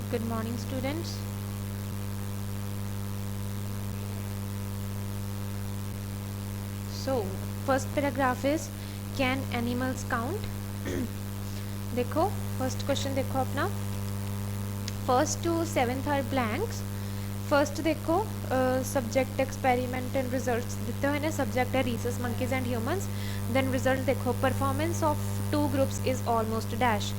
Good morning, students. So, first paragraph is can animals count? देखो first question देखो अपना first to seventh are blanks. First देखो subject experiment and results दिते हुए ने subject है rhesus monkeys and humans then result देखो performance of two groups is almost dash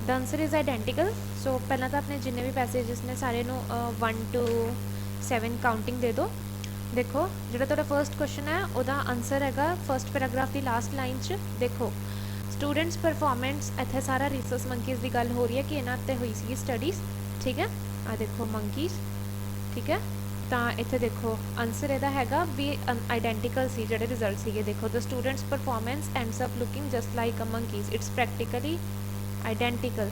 the answer is identical so पहला तो अपने जिन्ने भी पैसेजेस ने सारे नू 1 to 7 काउंटिंग दे दो देखो जो तुहाडा फर्स्ट क्वेश्चन है उहदा आंसर हैगा फर्स्ट पैराग्राफ की लास्ट लाइन च देखो स्टूडेंट्स परफॉर्मेंस इत्थे सारा रीसस मंकीज की गल हो रही है कि इन्हां ते हुई सी स्टडीज़ ठीक है आ देखो मंकीज ठीक है तो इत्थे देखो आंसर इहदा हैगा भी आइडेंटिकल सी जिहड़े रिजल्ट सीगे देखो the students performance ends up looking just like a monkeys it's practically identical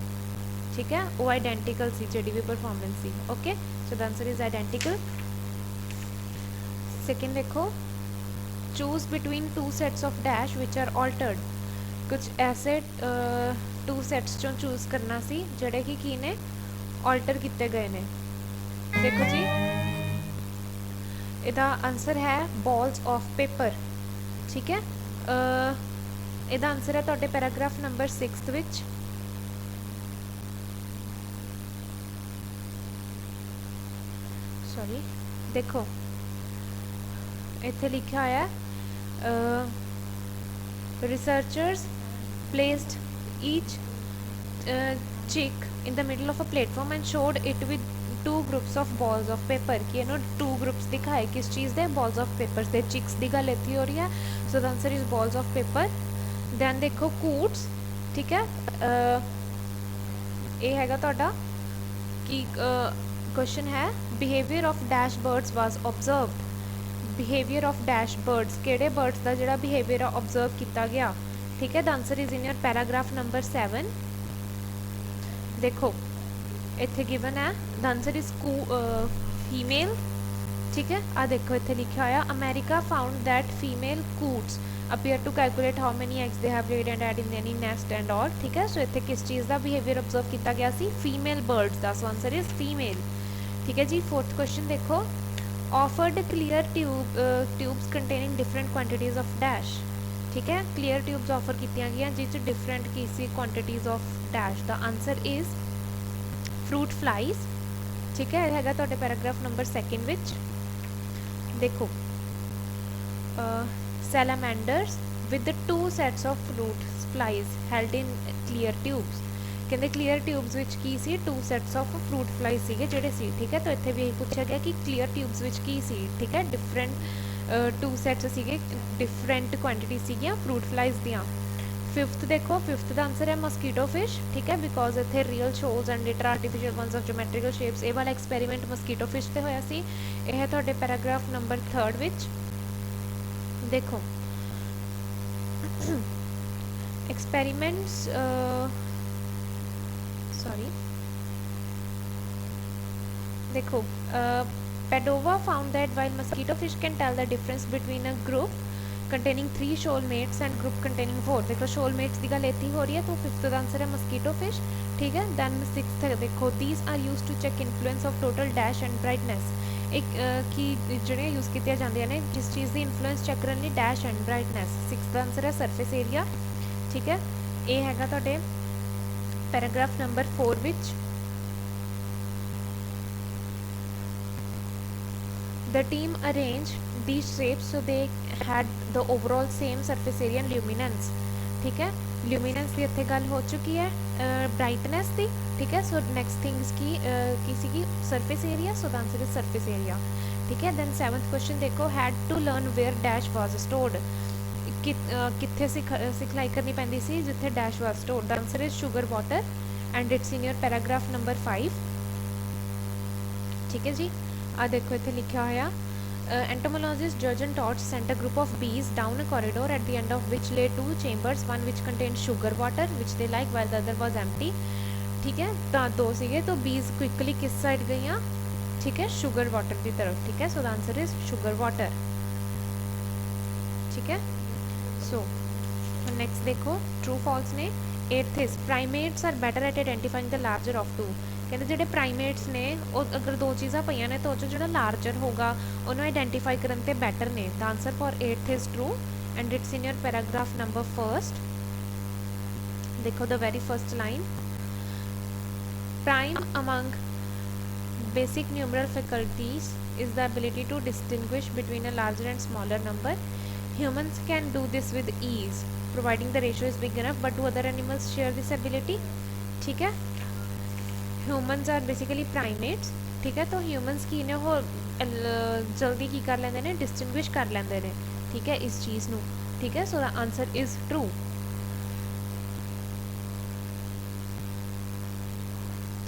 ठीक है वो आइडेंटिकल सी जिहड़ी भी परफॉर्मेंस सी okay so the answer is identical second देखो choose between two sets of dash which are altered कुछ ऐसे टू सेट्स चों चूज करना सी जिहड़े कि की ने ऑल्टर किए गए ने देखो जी इहदा आंसर है बॉल्स ऑफ पेपर ठीक है इहदा आंसर है तुहाडे पैराग्राफ नंबर 6 विच सॉरी देखो इत्थे लिखा होया researchers placed each chick in the middle of a platform and showed it with two groups of balls of paper कि इन्होंने two groups दिखाए किस चीज़ दे balls of paper से chicks दी गल इत्थे हो रही है so the answer is balls of paper then देखो coots ठीक है ये हैगा तुहाडा कि क्वेश्चन है behavior of dash birds was observed behavior of dash birds केड़े birds का जिहड़ा behavior observe किया गया ठीक है the answer is in your paragraph number 7 देखो इत्थे गिवन है द आंसर इज फीमेल ठीक है आ देखो इत्थे लिखा होया America found that female coots appear to calculate how many eggs they have laid and add in any nest and all ठीक है सो इत्थे किस चीज़ का बिहेवियर ऑब्जर्व किया गया सी फीमेल बर्ड्स का सो आंसर इज फीमेल ठीक है जी फोर्थ क्वेश्चन देखो offered clear tubes containing different quantities of dash ठीक है क्लीयर ट्यूब्स ऑफर की गई जिस डिफरेंट की सी quantities of dash the answer is fruit flies ठीक है हैगा तुहाडे पैराग्राफ नंबर 2 विच देखो salamanders with 2 sets of fruit flies held in clear tubes कहते क्लीयर ट्यूब्स विच की सी 2 सेट्स ऑफ फ्रूट फ्लाइज सीगे जिहड़े सी ठीक है तो इत्थे भी यही पूछा गया कि क्लीयर ट्यूब्स विच की सी ठीक है डिफरेंट 2 सेट्स सीगे डिफरेंट क्वांटिटी सीगियां फ्रूट फ्लाइज दियां फिफ्थ देखो फिफ्थ का आंसर है मस्कीटो फिश ठीक है बिकॉज इतने रियल शोज and later artificial ones of geometrical shapes ये वाला एक्सपेरीमेंट मस्कीटो फिश से होया सी यह है तुहाडे पैराग्राफ नंबर 3 विच देखो एक्सपेरीमेंट्स सॉरी देखो Padova found that while mosquito fish can tell the difference between a group containing 3 shoal mates and group containing 4 देखो shoal mates की गल इतनी हो रही है तो फिफ्थ का आंसर है mosquito fish ठीक है दैन सिक्स्थ देखो these are used to check influence of total dash and brightness एक की जिहड़े यूज़ किए जाते हैं जिस चीज़ की इन्फ्लुएंस चेक करने लिए डैश एंड ब्राइटनेस सिक्स्थ का आंसर है सरफेस एरिया ठीक है ये हैगा तुहाडे paragraph number 4 which The team arranged these shapes so they had the overall same surface area and luminance ठीक है luminance की इत्थे गल हो चुकी है brightness की ठीक है सो नेक्स्ट थिंग्स की सी surface area so the answer is surface area ठीक है then 7th question देखो had to learn where dash was stored कित्थे सिखलाई करनी पैंदी सी जिथे dash was stored the answer is sugar water and it's in your paragraph number 5 ठीक है जी आ देखो इत्थे लिखा होया entomologist Jurgen Tots sent a group of bees down a corridor at the end of which lay 2 chambers one which contained sugar water which they liked while the other was empty ठीक है तो 2 सीगे तो bees quickly किस side गई ठीक है sugar water की तरफ ठीक है so the answer is sugar water ठीक है सो नेक्स्ट देखो ट्रू फॉल्स ने 8th is primates are better at identifying the larger of two कहते ਜਿਹੜੇ ਪ੍ਰਾਈਮੇਟਸ ਨੇ ਉਹ ਅਗਰ ਦੋ ਚੀਜ਼ਾਂ ਪਈਆਂ ਨੇ ਤਾਂ ਉਹ 'ਚੋਂ ਜਿਹੜਾ ਲਾਰਜਰ ਹੋਗਾ ਉਹਨੂੰ ਆਈਡੈਂਟੀਫਾਈ ਕਰਨ ਤੇ ਬੈਟਰ ਨੇ। The answer for 8th is true and it's in your paragraph number 1st। देखो the very first line, prime among basic numeral faculties is the ability to distinguish between a larger and smaller number. Humans can do this with ease providing the ratio is big enough, but do other animals share this ability? ठीक है, humans R basically primates. ਠੀਕ ਹੈ, ਤਾਂ humans ਕੀ ਨੇ ਉਹ ਜਲਦੀ ਕੀ ਕਰ ਲੈਂਦੇ ਨੇ, ਡਿਸਟਿੰਗੁਇਸ਼ ਕਰ ਲੈਂਦੇ ਨੇ। ਠੀਕ ਹੈ, ਇਸ ਚੀਜ਼ ਨੂੰ। ਠੀਕ ਹੈ, so the answer is true.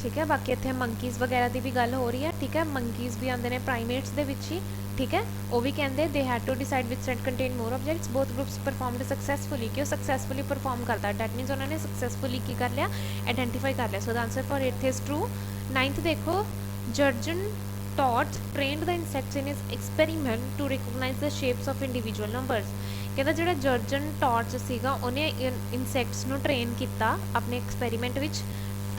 ਠੀਕ ਹੈ, ਬਾਕੀ ਇੱਥੇ ਮੰਕੀਜ਼ ਵਗੈਰਾ ਦੀ ਵੀ ਗੱਲ ਹੋ ਰਹੀ ਹੈ। ਠੀਕ ਹੈ, ਮੰਕੀਜ਼ ਵੀ ਆਉਂਦੇ ਨੇ ਪ੍ਰਾਈਮੇਟਸ ਦੇ ਵਿੱਚ ਹੀ। ठीक है, वो भी कहते they had to decide which set contain more objects, both groups performed successfully, कि सक्सैसफुली परफॉर्म करता, डैट मीनस उन्होंने सक्सैसफुली की कर लिया, आइडेंटिफाई कर लिया। So the answer for 8th is true. 9th देखो, Jurgen Tautz trained the insects in his experiment to recognise the shapes of individual numbers. कहता जो जर्जन टॉर्च सीगा उन्हें इंसैक्ट्स नू ट्रेन किया अपने एक्सपेरीमेंट विच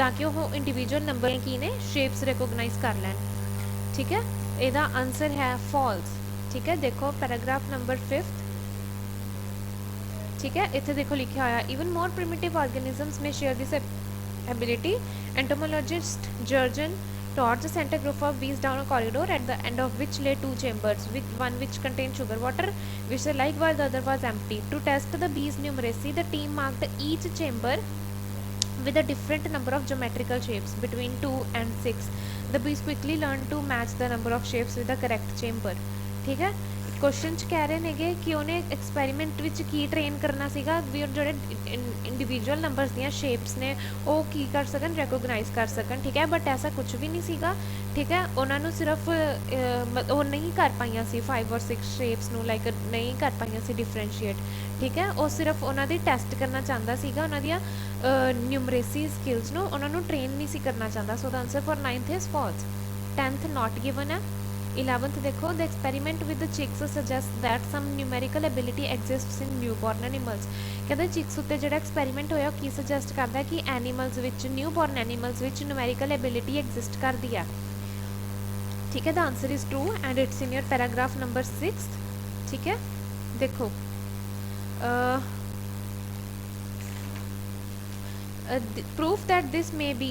ताकि वो इंडिविजुअल नंबर की ने शेप्स रिकोगनाइज कर लैन। ठीक है, ਇਹਦਾ आंसर है फॉल्स। ठीक है, देखो पैराग्राफ नंबर 5th। ठीक है, इतने देखो लिखा होया इवन मोर प्रिमिटिव ऑर्गेनिजम्स में share this ability. Entomologist Jürgen torch sent a group of bees down a corridor at the end of which lay two chambers, with one which contained sugar water which they liked while the other was empty. To test the bees numeracy, the team marked each chamber with a different number of geometrical shapes between 2 and 6. The bees quickly learned to match the number of shapes with the correct chamber. ठीक है, question च कह रहे नेगे कि उन्हें experiment विच की train करना सीगा भी जोड़े इंडिविजुअल नंबर्स दियां शेप्स ने वो की कर सकन, रिकोगनाइज कर सकन। ठीक है, बट ऐसा कुछ भी नहीं सीगा। ठीक है, उन्होंने सिर्फ वो नहीं कर पाइयां सी 5 और 6 शेप्स नू लाइक नहीं कर पाइयां सी डिफरेंशिएट। ठीक है, वो सिर्फ उन्होंने टेस्ट करना चाहता सीगा, उन्होंने न्यूमरेसी स्किल्स नू उन्होंने ट्रेन नहीं सी करना चाहता। So the answer for 9th is false. 10th not given है। 11th देखो, the experiment with the chicks suggest that some numerical ability exists in newborn animals. कहते चिक्स उत्ते जिहड़ा एक्सपेरीमेंट होया की सजेस्ट करता कि एनिमल्स विच न्यूबॉर्न एनिमल्स विच न्यूमेरिकल एबिलिटी एग्जिस्ट करती है। ठीक है, the answer is true and it's in your paragraph number 6th। ठीक है, देखो proof that this may be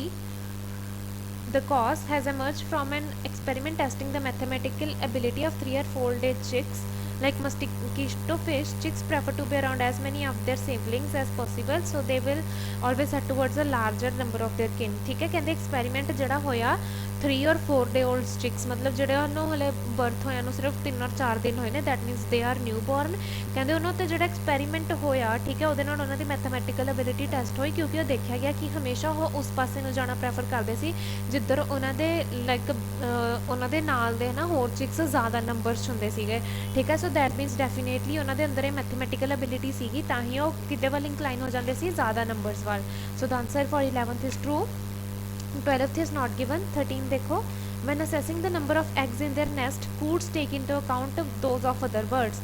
the cause has emerged from an experiment testing the mathematical ability of 3 or 4 day chicks. Like mosquito fish, chicks prefer to be around as many of their siblings as possible, so they will always head towards a larger number of their kin. ठीक है, कहते experiment जड़ा होया 3 और 4 day old chicks, मतलब जो हले birth होया सिर्फ 3 और 4 दिन होए ने, that means they are newborn. कहते उन्होंने जो एक्सपेरीमेंट होया, ठीक है, उन्होंने मैथमैटिकल एबिलिटी टेस्ट हुई क्योंकि देखा गया कि हमेशा वो उस पासे नूं जाना प्रैफर करते सी जिधर उन्होंने लाइक उन्होंने नाल दे ना होर चिक्स ज़्यादा नंबर्स होंदे सीगे। ठीक है, सो दैट मीनस डेफिनेटली उन्होंने अंदर ये मैथमैटिकल एबिलिटी सीगी, तां ही वो किते वाल इंक्लाइन हो जाते सी ज़्यादा नंबर्स वाल। सो the answer for 11th is true. 12th is not given। 13 देखो, when assessing the number of eggs in their nest, coots take into account those of other birds।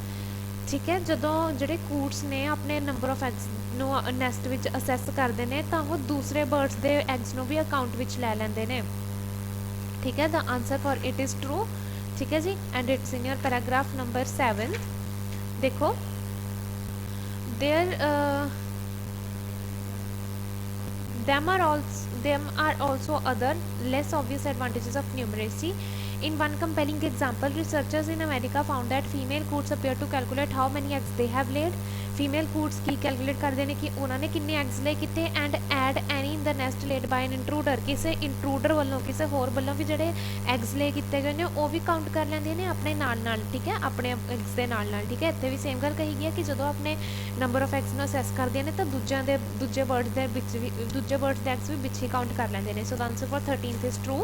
ठीक है, जदों ਜਿਹੜੇ ਕੂਟਸ ਨੇ ਆਪਣੇ ਨੰਬਰ ਆਫ ਐਗਸ ਨੂੰ nest ਵਿੱਚ assess ਕਰਦੇ ਨੇ ਤਾਂ ਉਹ ਦੂਸਰੇ ਬਰਡਸ ਦੇ ਐਗਸ ਨੂੰ ਵੀ ਅਕਾਊਂਟ ਵਿੱਚ ਲੈ ਲੈਂਦੇ ਨੇ। ਠੀਕ ਹੈ, the answer for it is true. ठीक है जी, and it's in your paragraph number 7। देखो them are also other less obvious advantages of numeracy. In one compelling example, researchers in America found that female coots appear to calculate how many eggs they have laid। Female coots की calculate करते हैं कि उन्होंने कितने eggs lay किते and add any in the nest laid by an intruder, किसी intruder वालों किसी होर वालों भी जोड़े एग्स ले किए गए हैं वो भी काउंट कर लेंगे ने अपने नाल। ठीक है, अपने एग्स के नाल। ठीक है, इतने भी सेम गल कही गई है कि जो अपने नंबर ऑफ एग्स में असैस करते हैं तो दूजे बर्ड्स के एग्स भी बिच ही काउंट कर लेंगे ने। So the answer for 13th is true.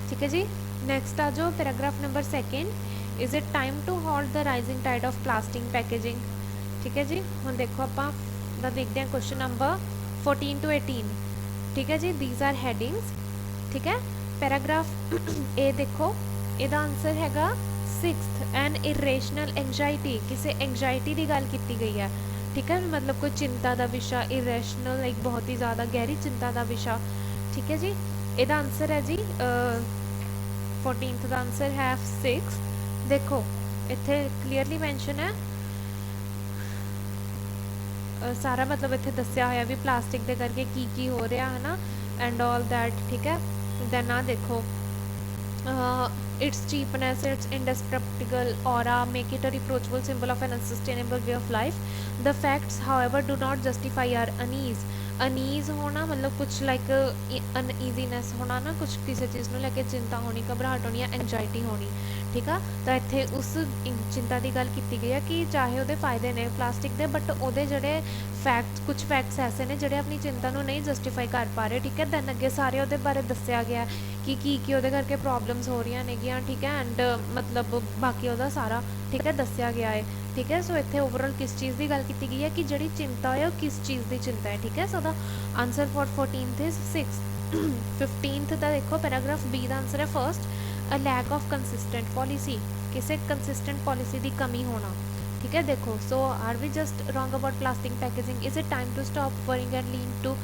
ठीक है जी, नैक्सट आ जाओ paragraph number 2। Is it time to halt the rising tide of plastic packaging. ठीक है जी, हम देखो आप देखते हैं क्वेश्चन नंबर 14 to 18। ठीक है जी, दीज आर हैडिंग्स। ठीक है, पैराग्राफ ए देखो, ਇਹਦਾ आंसर हैगा 6th एन इरेशनल एंगजाइटी। किसी एंगजाइटी की गल की गई है। ठीक है, मतलब कोई चिंता का विषय, इरेशनल लाइक बहुत ही ज़्यादा गहरी चिंता का विषय। ठीक है जी। ਇਹਦਾ आंसर है जी 14th ਦਾ आंसर है 6। देखो ਇੱਥੇ ਕਲੀਅਰਲੀ ਮੈਂਸ਼ਨ ਹੈ ਸਾਰਾ, मतलब ਇੱਥੇ ਦੱਸਿਆ ਹੋਇਆ ਵੀ ਪਲਾਸਟਿਕ ਦੇ ਕਰਕੇ ਕੀ ਹੋ ਰਿਹਾ ਹੈ ਨਾ ਐਂਡ ਆਲ ਦੈਟ। ਠੀਕ ਹੈ, ਦੈਨ ਆ ਦੇਖੋ its cheapness, its indestructible aura make it a reproachable symbol of an unsustainable way of life. The facts, however, do not justify our unease. अनीज़ होना मतलब कुछ लाइक अनईजीनेस होना ना, कुछ किसी चीज़ ਨੂੰ ਲੈ ਕੇ चिंता होनी, घबराहट होनी या एंजाइटी होनी। ठीक है, तो इत्थे उस चिंता की गल की गई है कि चाहे वो फायदे ने प्लास्टिक के, बट वो जोड़े फैक्ट्स, कुछ फैक्ट्स ऐसे ने जोड़े अपनी चिंता को नहीं जस्टिफाई कर पा रहे। ठीक है, दैन अगे सारे वो बारे दसिया गया कि वो करके प्रॉब्लम्स हो रही नेगियां। ठीक है, एंड मतलब बाकी वो सारा ठीक है दसिया गया है। ठीक है, सो इत्थे ओवरऑल किस चीज़ की गल की गई है कि जी चिंता है वो किस चीज़ की चिंता है। ठीक है, so the answer for 14th is 6। 15th का देखो पैराग्राफ बी का आंसर है first a lack of consistent policy, किसी कंसिस्टेंट पॉलिसी की कमी होना। ठीक है, देखो so are we just wrong about plastic packaging, is it time to stop worrying and learn to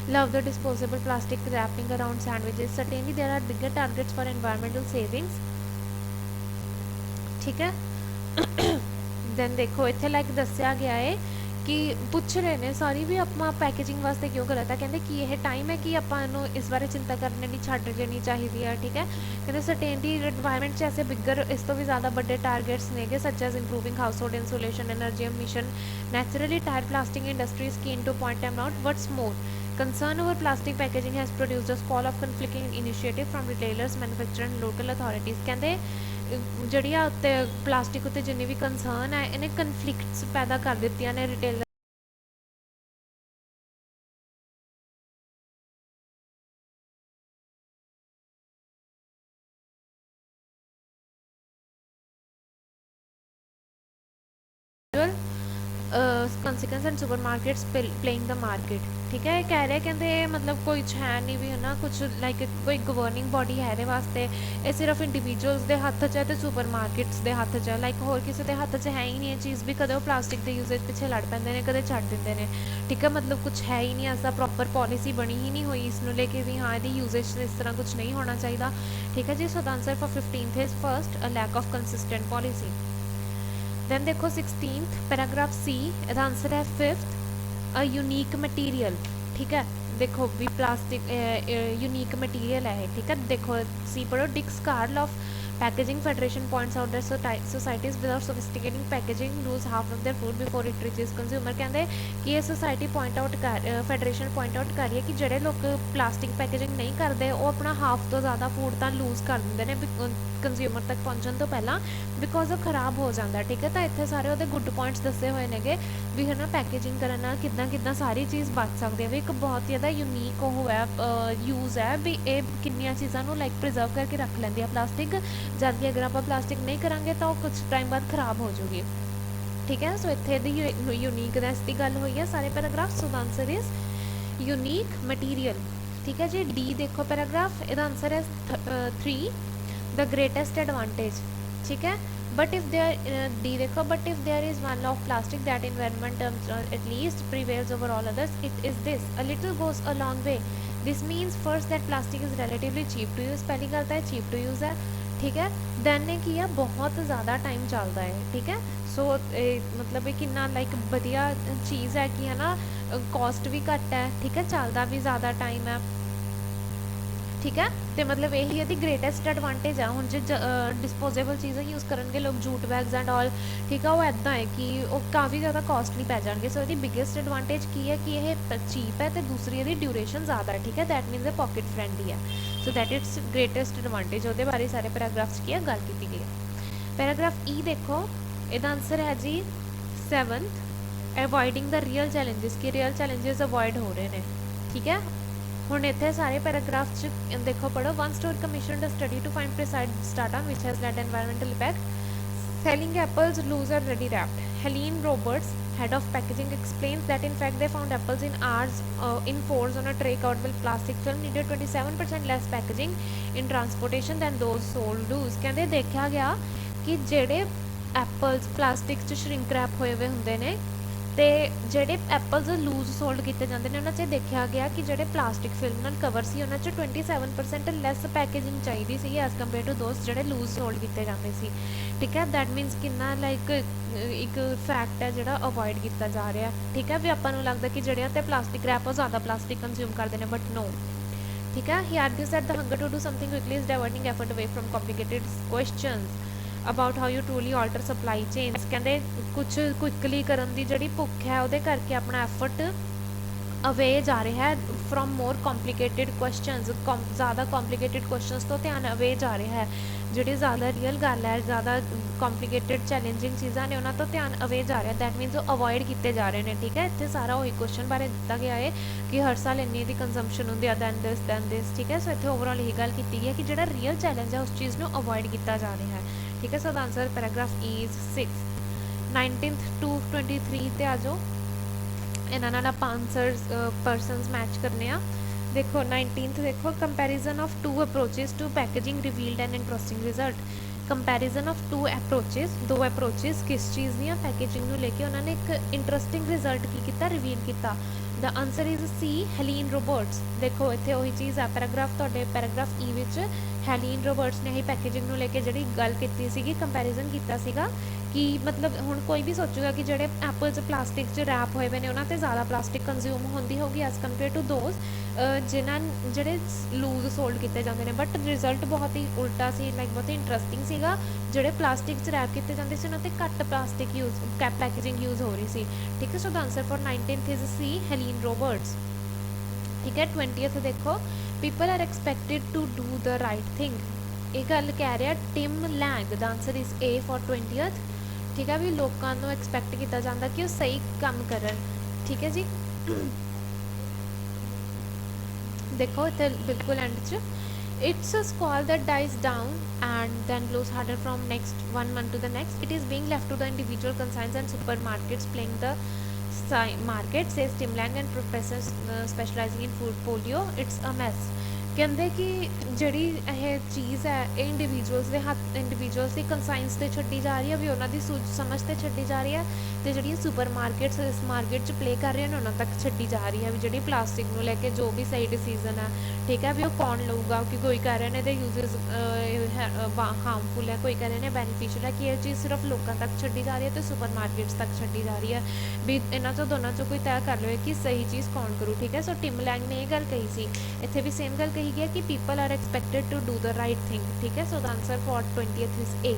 love the disposable plastic wrapping around sandwiches, certainly there are bigger targets for environmental savings. ठीक है, then देखो इत्थे like दसिया गया है कि पूछ रहे हैं सारी भी अपना पैकेजिंग वास्ते क्यों गलत है, कहते कि यह टाइम है कि आपको इस बारे चिंता करने की छड्ड देनी चाहिए है। ठीक है, कहते सर्टेनली एनवायरमेंट ऐसे बिगर इस तो भी ज़्यादा बड़े टारगेट्स ने such as improving household insulation energy emission naturally tyre plastic industry is keen to point them out what's more concern over plastic packaging has produced a spall of conflicting initiative from retailers, manufacturers and local authorities। कहते ਜਿਹੜੀ ਆ ਉੱਤੇ plastic ਉੱਤੇ ਜਿੰਨੀ ਵੀ concern ਹੈ ਇਹਨੇ conflicts ਪੈਦਾ ਕਰ ਦਿੱਤੀਆਂ ਨੇ retailer consequence and supermarkets playing the market. ठीक है, कह रहे कहते मतलब कोई है नहीं भी है ना कुछ लाइक कोई गवर्निंग बॉडी है ये वास्ते, ये सिर्फ इंडिविजुअल्स के हत्थ च है तो सुपरमार्केट्स के हत्थ च है, लाइक होर किसी के हत्थ च है ही नहीं ये चीज़ भी, कदे वो प्लास्टिक के यूजेज पिछे लड़ पैंदे ने, कदे छड्ड दिंदे ने। ठीक है, मतलब कुछ है ही नहीं ऐसा प्रॉपर पॉलिसी बनी ही नहीं हुई इसनों लेके भी हाँ यदि यूजेज इस तरह कुछ नहीं होना चाहिए। ठीक है जी, so the answer for 15th is first a lack of consistent policy. Then देखो 16th पैराग्राफ सी, इसका आंसर है 5th अ यूनीक मटीरियल। ठीक है, देखो भी प्लास्टिक यूनीक मटीरियल है। ठीक है, देखो सी पढ़ो, Dick Searle of packaging federation points out that societies without sophisticating packaging lose half of their food before it reaches consumer. कहते कि ये सोसाइटी पॉइंट आउट कर फेडरेशन पॉइंट आउट कर रही है कि जोड़े लोग प्लास्टिक पैकेजिंग नहीं करते वो अपना हाफ तो ज़्यादा फूड तो लूज कर देंगे ने कंज्यूमर तक पहुँचने तो पहला, बिकॉज वो खराब हो जाता है। ठीक है, तो इतने सारे वो गुड पॉइंट्स दसे हुए ने भी है ना पैकेजिंग करना किदा सारी चीज़ बच सकती है। भी एक बहुत ज़्यादा यूनीक वो है यूज़ है भी ये किन्नियां चीज़ों लाइक प्रिजर्व करके रख लेंदी है प्लास्टिक, जबकि अगर आप प्लास्टिक नहीं करांगे तो कुछ टाइम बाद खराब हो जाएगी। ठीक है, सो इत्थे दी यूनीकनेस की गल हुई है सारे paragraph. So the answer is unique material. ठीक है जी, डी देखो पैराग्राफ, इसका आंसर है 3 द ग्रेटेस्ट एडवांटेज। ठीक है, बट इफ देयर डी देखो, but if there is one of plastic that environment at least prevails over all others it is this a little goes a long way. This means first that plastic is relatively cheap to use, पहली गल तो है cheap to use है। ठीक है, then ने किया बहुत ज़्यादा टाइम चलता है। ठीक है, सो मतलब कि लाइक वधिया चीज़ है कि है ना कॉस्ट भी घट है। ठीक है, चलता भी ज़्यादा टाइम है। ठीक है, तो मतलब यही है ग्रेटेस्ट एडवांटेज है हूँ जो डिस्पोजेबल चीज़ें यूज़ करेंगे लोग जूट बैग्स एंड ऑल। ठीक है, वो इदा है कि वो काफ़ी ज़्यादा कॉस्टली पै जाएंगे। सो ये बिगेस्ट एडवांटेज की है कि यह चीप है, तो दूसरी यदि ड्यूरेशन ज़्यादा है। ठीक है, that means a pocket friendly है। So that it's greatest advantage, वो बारे सारे पैराग्राफ्स की गल की गई है। पैराग्राफ ई देखो, इसका आंसर है जी 7th avoiding the real challenges, कि रियल चैलेंजेस अवॉइड हो रहे हैं। ठीक है, हुण इत्थे सारे पैराग्राफ च देखो पढ़ो, one store commission the study to find precise data which has led environmental effect selling apples loose or ready wrapped. Helen Roberts, head of packaging, explains that in fact they found apples in hours in fours on a tray covered with plastic film needed 27% less packaging in transportation than those sold loose। कहते देखा गया कि जेड़े apples plastic च shrink rap होए हुए होंदे ने ਤੇ ਜਿਹੜੇ ਐਪਲਸ ਲੂਜ਼ ਸੋਲਡ ਕੀਤੇ ਜਾਂਦੇ ਨੇ ਉਹਨਾਂ 'ਚ ਦੇਖਿਆ ਗਿਆ ਕਿ ਜਿਹੜੇ ਪਲਾਸਟਿਕ ਫਿਲਮ ਨਾਲ ਕਵਰ ਸੀ ਉਹਨਾਂ 'ਚ 27% ਲੈਸ ਪੈਕੇਜਿੰਗ ਚਾਹੀਦੀ ਸੀ ਐਜ਼ ਕੰਪੇਅਰ ਟੂ ਦੋਸ ਜਿਹੜੇ ਲੂਜ਼ ਸੋਲਡ ਕੀਤੇ ਜਾਂਦੇ ਸੀ। ਠੀਕ ਹੈ, ਦੈਟ ਮੀਨਸ ਕਿੰਨਾ ਲਾਈਕ ਇੱਕ ਫੈਕਟ ਹੈ ਜਿਹੜਾ ਅਵੋਇਡ ਕੀਤਾ ਜਾ ਰਿਹਾ। ਠੀਕ ਹੈ, ਵੀ ਆਪਾਂ ਨੂੰ ਲੱਗਦਾ ਕਿ ਜਿਹੜੇ ਤੇ ਪਲਾਸਟਿਕ ਰੈਪ ਉਹ ਜ਼ਿਆਦਾ ਪਲਾਸਟਿਕ ਕੰਜ਼ਿਊਮ ਕਰਦੇ ਨੇ, ਬਟ ਨੋ। ਠੀਕ ਹੈ, he argues that the hunger to do something quickly is diverting effort away from complicated questions about how you truly alter supply chains. ਕਹਿੰਦੇ ਕੁਛ ਕੁਇਕਲੀ ਕਰਨ ਦੀ ਜਿਹੜੀ ਭੁੱਖ ਹੈ ਉਹਦੇ ਕਰਕੇ ਆਪਣਾ ਐਫਰਟ ਅਵੇ ਜਾ ਰਿਹਾ ਹੈ ਫਰੋਮ ਮੋਰ ਕੰਪਲਿਕੇਟਿਡ ਕੁਐਸਚਨਸ, ਜ਼ਿਆਦਾ ਕੰਪਲਿਕੇਟਿਡ ਕੁਐਸਚਨਸ ਤੋਂ ਧਿਆਨ ਅਵੇ ਜਾ ਰਿਹਾ ਹੈ। ਜਿਹੜੀ ਜ਼ਿਆਦਾ ਰੀਅਲ ਗੱਲ ਹੈ, ਜ਼ਿਆਦਾ ਕੰਪਲਿਕੇਟਿਡ ਚੈਲੰਜਿੰਗ ਚੀਜ਼ਾਂ ਨੇ ਉਹਨਾਂ ਤੋਂ ਧਿਆਨ ਅਵੇ ਜਾ ਰਿਹਾ, ਦੈਟ ਮੀਨਸ ਉਹ ਅਵੋਇਡ ਕੀਤੇ ਜਾ ਰਹੇ ਨੇ। ਠੀਕ ਹੈ, ਇੱਥੇ ਸਾਰਾ ਉਹੀ ਕੁਐਸਚਨ ਬਾਰੇ ਦਿੱਤਾ ਗਿਆ ਹੈ ਕਿ ਹਰ ਸਾਲ ਇੰਨੀ ਦੀ ਕੰਜ਼ੰਪਸ਼ਨ ਹੁੰਦੀ ਆ ਦੈਨ ਦਿਸ। ਠੀਕ ਹੈ, ਸੋ ਇੱਥੇ ਓਵਰਆਲ ਇਹੀ ਗੱਲ ਕੀਤੀ ਗਈ ਹੈ ਕਿ ਜਿਹੜਾ ਰੀਅਲ ਚੈਲੰਜ ਹੈ ਉਸ ਚੀਜ਼ ਨੂੰ ਅਵੋਇਡ ਕੀਤਾ ਜਾ ਰਿਹਾ ਹੈ। ਠੀਕ ਹੈ, so the answer paragraph is 6। 19th to 23 ਤੇ ਆ ਜਾਓ, ਇਹਨਾਂ ਨਾਲ ਆਪਾਂ ਆਂਸਰਸ ਪਰਸਨਸ ਮੈਚ ਕਰਨੇ ਆ। ਦੇਖੋ 19th ਦੇਖੋ, comparison of two approaches to packaging revealed an interesting result. Comparison of two approaches, ਦੋ ਅਪਰੋਚਿਸ ਕਿਸ ਚੀਜ਼ ਦੀਆਂ, ਪੈਕੇਜਿੰਗ ਨੂੰ ਲੈ ਕੇ ਉਹਨਾਂ ਨੇ ਇੱਕ ਇੰਟਰਸਟਿੰਗ ਰਿਜ਼ਲਟ ਕੀ ਕੀਤਾ, ਰਿਵੀਲ ਕੀਤਾ। ਦਾ answer is C, Helen Roberts. ਦੇਖੋ ਇੱਥੇ ਉਹੀ ਚੀਜ਼ ਆ, ਪੈਰਾਗ੍ਰਾਫ ਤੁਹਾਡੇ ਪੈਰਾਗ੍ਰਾਫ ਈ ਵਿੱਚ ਹੈਲੀਨ ਰੋਬਰਟਸ ਨੇ ਹੀ ਪੈਕੇਜਿੰਗ ਨੂੰ ਲੈ ਕੇ ਜਿਹੜੀ ਗੱਲ ਕੀਤੀ ਸੀਗੀ, ਕੰਪੈਰੀਜ਼ਨ ਕੀਤਾ ਸੀਗਾ ਕਿ ਮਤਲਬ ਹੁਣ ਕੋਈ ਵੀ ਸੋਚੂਗਾ ਕਿ ਜਿਹੜੇ ਐਪਲਸ ਪਲਾਸਟਿਕ 'ਚ ਰੈਪ ਹੋਏ ਹੋਏ ਨੇ ਉਹਨਾਂ 'ਤੇ ਜ਼ਿਆਦਾ ਪਲਾਸਟਿਕ ਕੰਜ਼ਿਊਮ ਹੁੰਦੀ ਹੋਊਗੀ ਐਜ਼ ਕੰਪੇਅਰ ਟੂ ਦੋਜ਼ ਜਿਨ੍ਹਾਂ ਜਿਹੜੇ ਲੂਜ਼ ਸੋਲਡ ਕੀਤੇ ਜਾਂਦੇ ਨੇ, ਬਟ ਰਿਜ਼ਲਟ ਬਹੁਤ ਹੀ ਉਲਟਾ ਸੀ, ਲਾਈਕ ਬਹੁਤ ਹੀ ਇੰਟਰਸਟਿੰਗ ਸੀਗਾ। ਜਿਹੜੇ ਪਲਾਸਟਿਕ 'ਚ ਰੈਪ ਕੀਤੇ ਜਾਂਦੇ ਸੀ ਉਹਨਾਂ 'ਤੇ ਘੱਟ ਪਲਾਸਟਿਕ ਪੈਕੇਜਿੰਗ ਯੂਜ਼ ਹੋ ਰਹੀ ਸੀ। ਠੀਕ ਹੈ, so the answer for 19th is C, Helen Roberts. ਠੀਕ ਹੈ, 20th ਦੇਖੋ, people are expected to do the right thing. ਇਹ ਗੱਲ ਕਹਿ ਰਿਹਾ Tim Lang. The answer is A for 20th। ਠੀਕ ਹੈ, ਵੀ ਲੋਕਾਂ ਨੂੰ ਐਕਸਪੈਕਟ ਕੀਤਾ ਜਾਂਦਾ ਕਿ ਉਹ ਸਹੀ ਕੰਮ ਕਰਨ। ਠੀਕ ਹੈ ਜੀ, ਦੇਖੋ ਇੱਥੇ ਬਿਲਕੁਲ ਐਂਡ 'ਚ, it's a squall that dies down and then blows harder from next one month to the next. It is being left to the individual concerns and supermarkets playing the market, says Tim Lang and professors specializing in food polio. It's a mess. ਕਹਿੰਦੇ ਕਿ ਜਿਹੜੀ ਇਹ ਚੀਜ਼ ਹੈ ਇਹ individuals ਦੀ ਕੰਸਾਈਨਸ 'ਤੇ ਛੱਡੀ ਜਾ ਰਹੀ ਹੈ, ਵੀ ਉਹਨਾਂ ਦੀ ਸੂਝ ਸਮਝ 'ਤੇ ਛੱਡੀ ਜਾ ਰਹੀ ਹੈ, ਅਤੇ ਜਿਹੜੀਆਂ ਸੁਪਰ ਮਾਰਕੀਟਸ ਇਸ ਮਾਰਕੀਟ 'ਚ ਪਲੇ ਕਰ ਰਹੀਆਂ ਨੇ ਉਹਨਾਂ ਤੱਕ ਛੱਡੀ ਜਾ ਰਹੀ ਹੈ, ਵੀ ਜਿਹੜੀ ਪਲਾਸਟਿਕ ਨੂੰ ਲੈ ਕੇ ਜੋ ਵੀ ਸਹੀ ਡਿਸੀਜ਼ਨ ਹੈ। ਠੀਕ ਹੈ, ਵੀ ਉਹ ਕੌਣ ਲਊਗਾ, ਕਿ ਕੋਈ ਕਹਿ ਰਹੇ ਨੇ ਇਹਦੇ ਯੂਜ਼ਸ ਹਾਰਮਫੁਲ ਹੈ, ਕੋਈ ਕਹਿ ਰਹੇ ਨੇ ਬੈਨੀਫੀਸ਼ੀਅਲ ਹੈ, ਕਿ ਇਹ ਚੀਜ਼ ਸਿਰਫ ਲੋਕਾਂ ਤੱਕ ਛੱਡੀ ਜਾ ਰਹੀ ਹੈ ਅਤੇ ਸੁਪਰ ਮਾਰਕੀਟਸ ਤੱਕ ਛੱਡੀ ਜਾ ਰਹੀ ਹੈ, ਵੀ ਇਹਨਾਂ 'ਚੋਂ ਦੋਨਾਂ 'ਚੋਂ ਕੋਈ ਤੈਅ ਕਰ ਲਵੇ ਕਿ ਸਹੀ ਚੀਜ਼ ਕੌਣ ਕਰੂ। ਠੀਕ ਹੈ, ਸੋ ਟਿਮ ਲੈਂਗ ਨੇ ਇਹ ਗੱਲ ਕਹੀ ਸੀ। ਇੱਥੇ ਵੀ ਸੇਮ ਗੱਲ ਕਹੀ ਗਿਆ ਕਿ people are expected to do the right thing. ਠੀਕ ਹੈ, so the answer for 20th is A.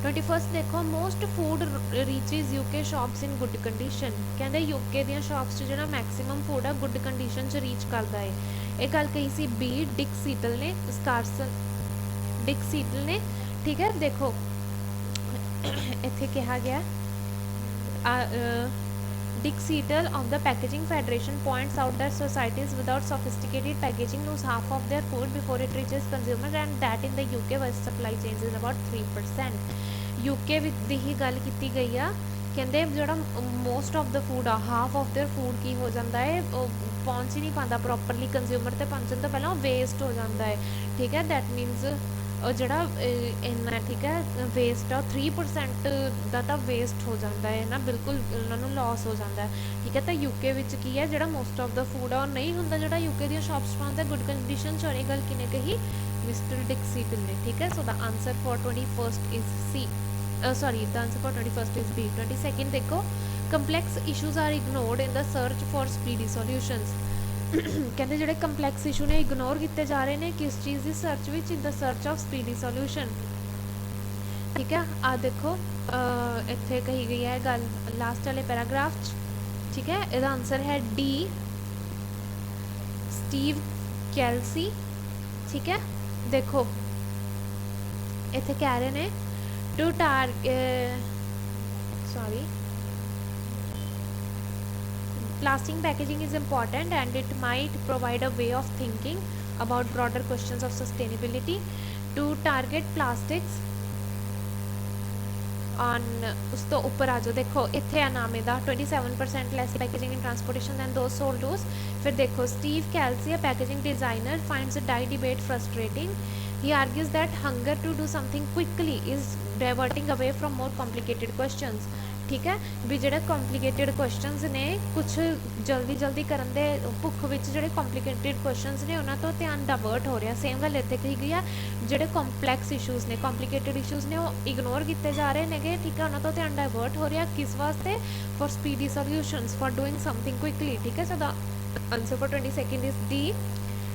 21st ਦੇਖੋ, most food reaches UK shops in good condition. ਕਹਿੰਦੇ ਯੂਕੇ ਦੀਆਂ ਸ਼ਾਪਸ 'ਚ ਜਿਹੜਾ ਮੈਕਸਿਮਮ ਫੂਡ ਆ ਗੁੱਡ ਕੰਡੀਸ਼ਨ 'ਚ ਰੀਚ ਕਰਦਾ ਹੈ। ਇਹ ਗੱਲ ਕਹੀ ਸੀ ਬੀ ਡਿਕ ਸੀਟਲ ਨੇ, ਡਿਕ ਸੀਟਲ ਨੇ। ਠੀਕ ਹੈ, ਦੇਖੋ ਇੱਥੇ ਕਿਹਾ ਗਿਆ Dick Seatel of the Packaging Federation points out that societies without sophisticated packaging lose half of their food before it reaches consumers, and that in the UK waste supply chains is about 3%. UK ਵਿੱਚ ਦੀ ਹੀ ਗੱਲ ਕੀਤੀ ਗਈ ਆ। ਕਹਿੰਦੇ ਜਿਹੜਾ most of the food ਆ, half of there food ਕੀ ਹੋ ਜਾਂਦਾ ਹੈ, ਉਹ ਪਹੁੰਚ ਹੀ ਨਹੀਂ ਪਾਉਂਦਾ ਪ੍ਰੋਪਰਲੀ ਕੰਜ਼ਿਊਮਰ ਤੇ ਪਹੁੰਚਣ ਤੋਂ ਪਹਿਲਾਂ ਉਹ ਵੇਸਟ ਹੋ ਜਾਂਦਾ ਹੈ। ਠੀਕ ਹੈ, ਦੈਟ ਮੀਨਸ ਜਿਹੜਾ ਇੰਨਾ ਠੀਕ ਹੈ ਵੇਸਟ ਆ 3% ਦਾ ਤਾਂ ਵੇਸਟ ਹੋ ਜਾਂਦਾ ਹੈ ਨਾ, ਬਿਲਕੁਲ ਉਹਨਾਂ ਨੂੰ ਲਾਸ ਹੋ ਜਾਂਦਾ ਹੈ। ਠੀਕ ਹੈ, ਤਾਂ ਯੂਕੇ ਵਿੱਚ ਕੀ ਹੈ, ਜਿਹੜਾ ਮੋਸਟ ਆਫ ਦਾ ਫੂਡ ਆ ਉਹ ਨਹੀਂ ਹੁੰਦਾ ਜਿਹੜਾ ਯੂਕੇ ਦੀਆਂ ਸ਼ਾਪਸ ਪਾਉਂਦਾ ਗੁੱਡ ਕੰਡੀਸ਼ਨ 'ਚ। ਇਹ ਗੱਲ ਕਿਨੇ ਕਹੀ, ਮਿਸਟਰ ਡਿਕ ਸੀਟਲ ਨੇ। ਠੀਕ ਹੈ, so the answer for 21st is C, sorry the answer for 21st is B. 22nd ਦੇਖੋ, complex issues are ignored in the search for speedy solutions. ਕਹਿੰਦੇ ਜਿਹੜੇ ਕੰਪਲੈਕਸ ਇਸ਼ੂ ਨੇ ਇਗਨੋਰ ਕੀਤੇ ਜਾ ਰਹੇ ਨੇ ਕਿਸ ਚੀਜ਼ ਦੀ ਸਰਚ ਵਿੱਚ, ਇਨ the search of speedy solution. ਠੀਕ ਹੈ, ਆ ਦੇਖੋ ਇੱਥੇ ਕਹੀ ਗਈ ਹੈ ਗੱਲ ਲਾਸਟ ਵਾਲੇ ਪੈਰਾਗ੍ਰਾਫ 'ਚ। ਠੀਕ ਹੈ, ਇਹਦਾ ਆਂਸਰ ਹੈ ਡੀ, ਸਟੀਵ ਕੈਲਸੀ। ਠੀਕ ਹੈ, ਦੇਖੋ ਇੱਥੇ ਕਹਿ ਰਹੇ ਨੇ to plastic packaging is important and it might provide a way of thinking about broader questions of sustainability. To target plastics on ਉਸ ਤੋਂ ਉੱਪਰ ਆ ਜਾਓ, ਦੇਖੋ ਇੱਥੇ ਆ ਨਾਮ ਇਹਦਾ 27% less packaging in transportation than those sold loose। ਫਿਰ ਦੇਖੋ Steve ਕੈਲਸੀ, a packaging designer, finds the dye debate frustrating. He argues that hunger to do something quickly is diverting away from more complicated questions. ठीक है भी ਜਿਹੜੇ complicated questions ਨੇ ਕੁਝ ਜਲਦੀ ਜਲਦੀ ਕਰਨ ਦੇ ਭੁੱਖ ਵਿੱਚ ਜਿਹੜੇ ਕੰਪਲਿਕੇਟਿਡ ਕੁਐਸਚਨਸ ਨੇ ਉਹਨਾਂ ਤੋਂ ਧਿਆਨ ਡਾਇਵਰਟ ਹੋ ਰਿਹਾ ਸੇਮ ਗੱਲ ਇੱਥੇ ਕਹੀ ਗਈ ਆ ਜਿਹੜੇ ਕੰਪਲੈਕਸ ਇਸ਼ੂਜ਼ ਨੇ ਕੰਪਲਿਕੇਟਿਡ ਇਸ਼ੂਜ਼ ਨੇ ਉਹ ਇਗਨੋਰ ਕੀਤੇ ਜਾ ਰਹੇ ਨੇਗੇ ਠੀਕ ਹੈ ਉਹਨਾਂ ਤੋਂ ਧਿਆਨ ਡਾਇਵਰਟ ਹੋ ਰਿਹਾ ਕਿਸ ਵਾਸਤੇ for speedy solutions for doing something quickly ਠੀਕ ਹੈ so the answer for 22nd is D